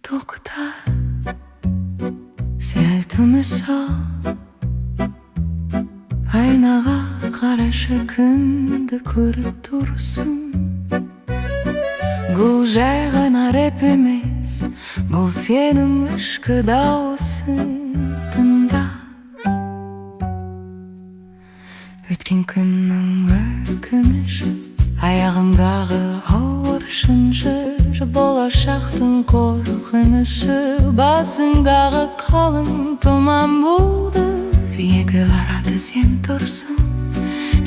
to'xta, seltimisa aynaga qarashi kimdi ko'rib tursin. Bu jay g'ana rep emas, bu sening ishqi davosin. Tinda o'tgan kunning o'kimishi, ayog'imdagi og'ir shinjir, bo'lajaqdan qo'rqinishi, boshingdagi qalin tuman bo'ldi. Nega qaradi sen tursin,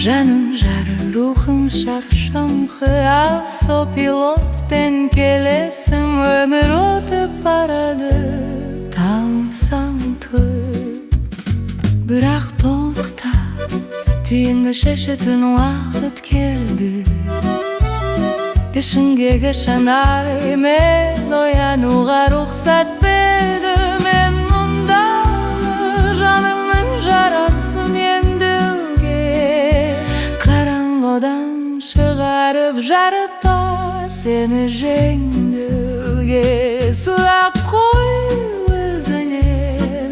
жаным жары, ruhim шаршамхы, автопилотпен келесің, өмір өтіп барады таусаң түп. Бірақ тоқта, түйінді шешетін уақыт келді. Кешінге кешінай, мен оянуға рұқсат берді. Мен мұнда жанымның жарасын ендіге, қараңғыдан шығарып жарыта сені жеңдіге. Сұрақ қой өзіңе,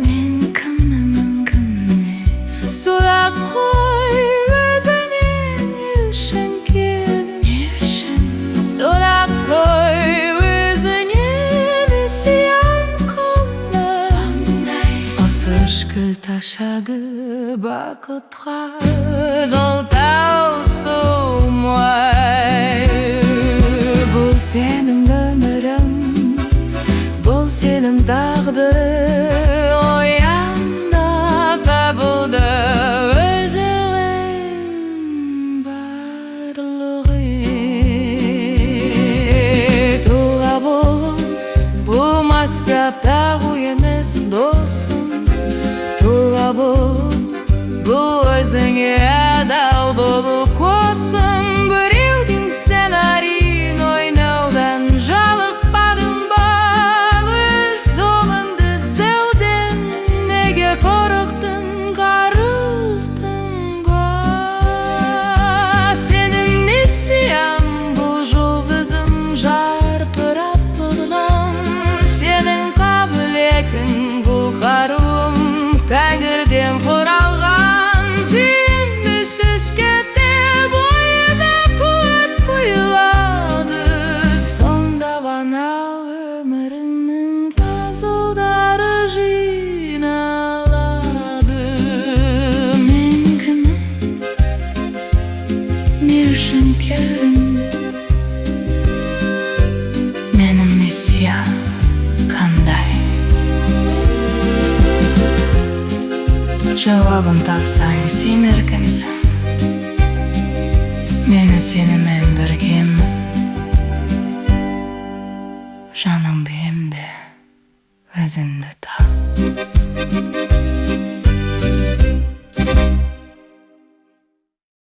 мен кіммін, кімме? Сұрақ қой өзіңе, не үшін келдің, не үшін? Сұрақ қой өзіңе, не сиян қандай? Осы ішкіл ташағы бақытқа зол таусылмай. Бұл сенің өмірің, бұл сенің тағдырың. Ояна табылды өзіңнің барлығы. Туға болып болмас таптағы емес досым. Туға болып бұл өзіңе адал болып қосын. Біреудің сценарийін ойнаудан жалықпадың ба? Өз жолыңды іздеуден неге қорықтың, қарыздың ба? Сенің не сияң, бұл жұлдызың жарқырап тұрған. Сенің қабілетің, бұл қаруым тәңірден құралған. Түйінді шешкетте бойына қуат құйылады. Сонда ғана өміріңнің тазылдары жиналады. Мен кіммін, не үшін келдім? Менің миссиям қандай? Жауабын тапсаң, сен еркінсің, мені сенімен біргемін. Жаныңды емде, өзіңді тап.